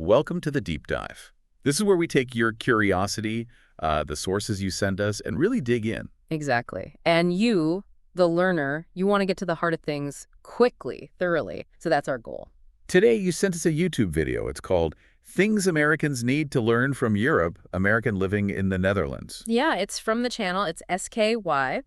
Welcome to the Deep Dive. This is where we take your curiosity, the sources you send us, and really dig in. Exactly. And you, the learner, you want to get to the heart of things quickly, thoroughly. So that's our goal. Today, you sent us a YouTube video. It's called Things Americans Need to Learn from Europe, American Living in the Netherlands. Yeah, it's from the channel. It's SKY.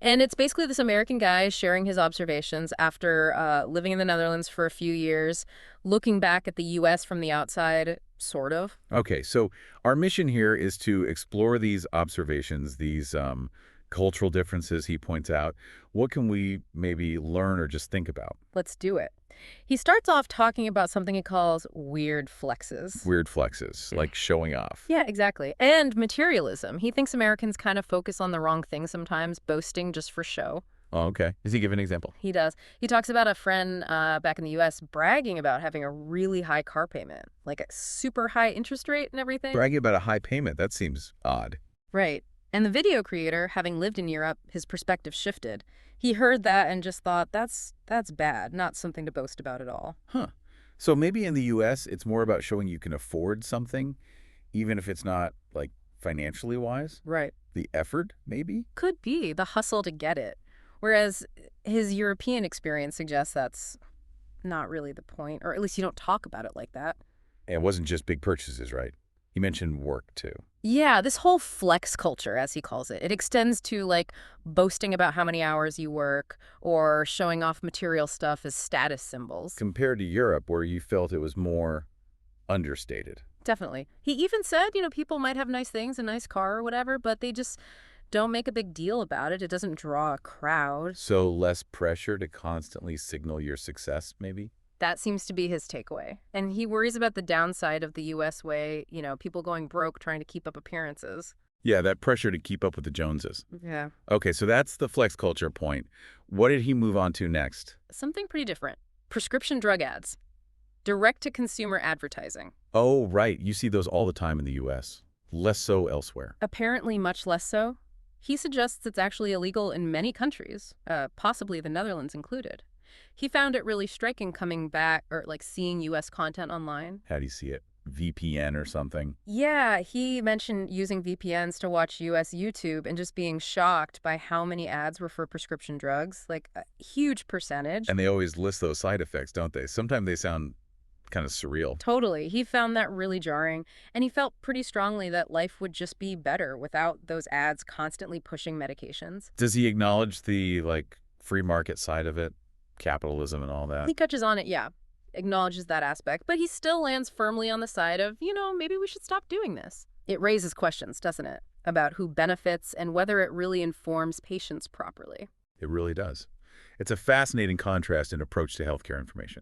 And it's basically this American guy sharing his observations after living in the Netherlands for a few years, looking back at the U.S. from the outside, sort of. Okay, so our mission here is to explore these observations, these cultural differences he points out. What can we maybe learn or just think about? Let's do it. He starts off talking about something he calls weird flexes. Weird flexes, like showing off. Yeah, exactly. And materialism. He thinks Americans kind of focus on the wrong thing sometimes, boasting just for show. Oh, okay. Does he give an example? He does. He talks about a friend back in the U.S. bragging about having a really high car payment, like a super high interest rate and everything. Bragging about a high payment, that seems odd. Right. And the video creator, having lived in Europe, his perspective shifted. He heard that and just thought, that's bad, not something to boast about at all. Huh. So maybe in the U.S., it's more about showing you can afford something, even if it's not, like, financially wise? Right. The effort, maybe? Could be the hustle to get it. Whereas his European experience suggests that's not really the point, or at least you don't talk about it like that. And it wasn't just big purchases, right? He mentioned work, too. Yeah, this whole flex culture, as he calls it, it extends to, like, boasting about how many hours you work or showing off material stuff as status symbols. Compared to Europe, where you felt it was more understated. Definitely. He even said, people might have nice things, a nice car or whatever, but they just don't make a big deal about it. It doesn't draw a crowd. So less pressure to constantly signal your success, maybe? That seems to be his takeaway. And he worries about the downside of the U.S. way, people going broke trying to keep up appearances. Yeah, that pressure to keep up with the Joneses. Yeah. Okay, so that's the flex culture point. What did he move on to next? Something pretty different. Prescription drug ads. Direct-to-consumer advertising. Oh, right. You see those all the time in the U.S. Less so elsewhere. Apparently much less so. He suggests it's actually illegal in many countries, possibly the Netherlands included. He found it really striking coming back, or like seeing U.S. content online. How do you see it? VPN or something? Yeah, he mentioned using VPNs to watch U.S. YouTube and just being shocked by how many ads were for prescription drugs, like a huge percentage. And they always list those side effects, don't they? Sometimes they sound kind of surreal. Totally. He found that really jarring, and he felt pretty strongly that life would just be better without those ads constantly pushing medications. Does he acknowledge the, free market side of it? Capitalism and all that? He touches on it, yeah, acknowledges that aspect, but he still lands firmly on the side of, maybe we should stop doing this. It raises questions, doesn't it, about who benefits and whether it really informs patients properly. It really does. It's a fascinating contrast in approach to healthcare information.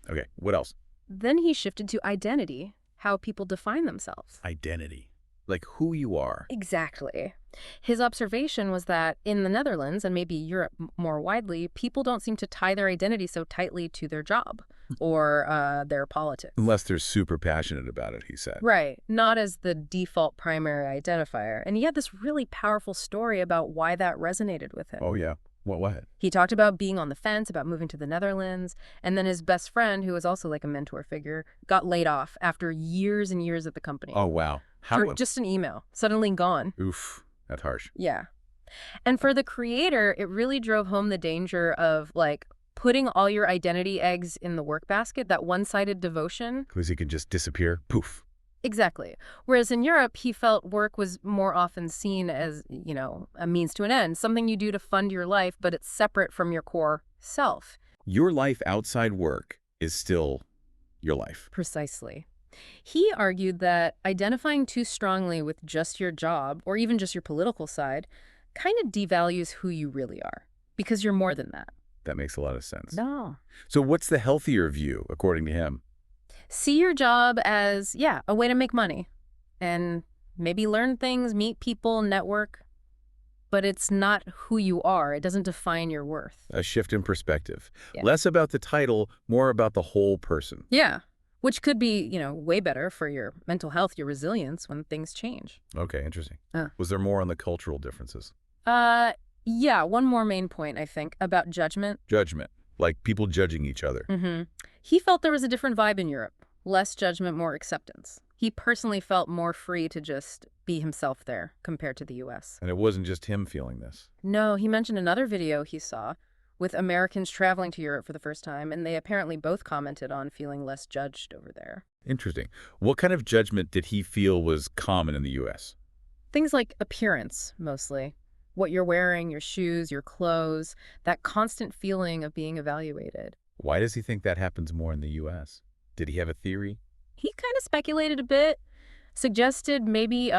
Okay, what else? Then he shifted to identity, how people define themselves. Identity. Like who you are. Exactly. His observation was that in the Netherlands, and maybe Europe more widely, people don't seem to tie their identity so tightly to their job or their politics. Unless they're super passionate about it, he said. Right. Not as the default primary identifier. And he had this really powerful story about why that resonated with him. Oh, yeah. What? He talked about being on the fence, about moving to the Netherlands, and then his best friend, who was also like a mentor figure, got laid off after years and years at the company. Oh, wow. For just an email, suddenly gone. Oof, that's harsh. Yeah. And for the creator, it really drove home the danger of, putting all your identity eggs in the work basket, that one-sided devotion. Because he can just disappear, poof. Exactly. Whereas in Europe, he felt work was more often seen as, a means to an end, something you do to fund your life, but it's separate from your core self. Your life outside work is still your life. Precisely. He argued that identifying too strongly with just your job, or even just your political side, kind of devalues who you really are, because you're more than that. That makes a lot of sense. No. So what's the healthier view, according to him? See your job as, a way to make money and maybe learn things, meet people, network. But it's not who you are. It doesn't define your worth. A shift in perspective. Yeah. Less about the title, more about the whole person. Yeah, which could be, way better for your mental health, your resilience when things change. Okay, interesting. Was there more on the cultural differences? Yeah, one more main point, I think, about judgment. Judgment. Like people judging each other. He felt there was a different vibe in Europe, Less judgment, more acceptance. He personally felt more free to just be himself there compared to the US. And it wasn't just him feeling this. No, he mentioned another video he saw with Americans traveling to Europe for the first time, and they apparently both commented on feeling less judged over there. Interesting. What kind of judgment did he feel was common in the U.S.? Things like appearance, mostly. What you're wearing, your shoes, your clothes, that constant feeling of being evaluated. Why does he think that happens more in the U.S.? Did he have a theory? He kind of speculated a bit, suggested maybe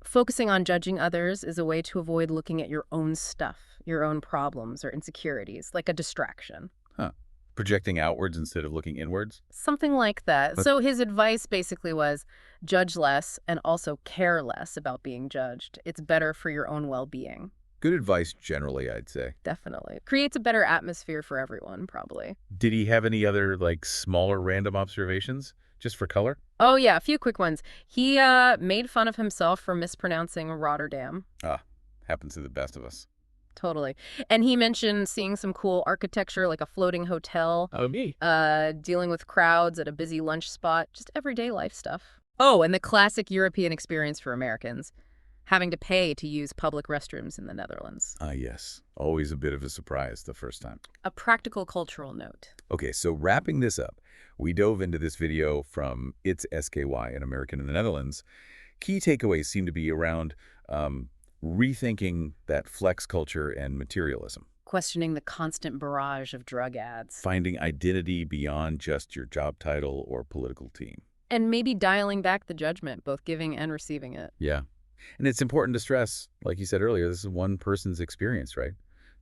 focusing on judging others is a way to avoid looking at your own stuff, your own problems or insecurities, like a distraction. Huh. Projecting outwards instead of looking inwards? Something like that. But So his advice basically was judge less and also care less about being judged. It's better for your own well-being. good advice generally, I'd say. Definitely. Creates a better atmosphere for everyone, probably. Did he have any other, like, smaller random observations? Just for color? Oh, yeah, a few quick ones. He made fun of himself for mispronouncing Rotterdam. Ah, happens to the best of us. Totally. And he mentioned seeing some cool architecture, like a floating hotel, Oh, me. dealing with crowds at a busy lunch spot, just everyday life stuff. Oh, and the classic European experience for Americans, having to pay to use public restrooms in the Netherlands. Ah, yes. Always a bit of a surprise the first time. A practical cultural note. Okay, so wrapping this up, we dove into this video from It's SKY, an American in the Netherlands. Key takeaways seem to be around rethinking that flex culture and materialism, Questioning the constant barrage of drug ads. finding identity beyond just your job title or political team. And maybe dialing back the judgment, both giving and receiving it. Yeah. And it's important to stress, like you said earlier, this is one person's experience, right?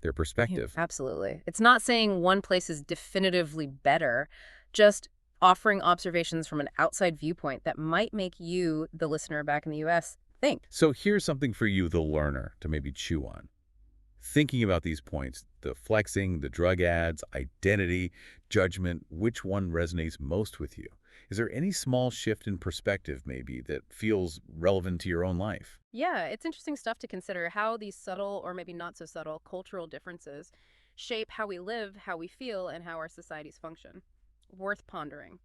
Their Yeah, perspective. absolutely. It's not saying one place is definitively better, just offering observations from an outside viewpoint that might make you, the listener back in the US, think. So here's something for you, the learner, to maybe chew on. Thinking about these points, the flexing, the drug ads, identity, judgment, which one resonates most with you? Is there any small shift in perspective, maybe, that feels relevant to your own life? Yeah, it's interesting stuff to consider how these subtle or maybe not so subtle cultural differences shape how we live, how we feel, and how our societies function. Worth pondering.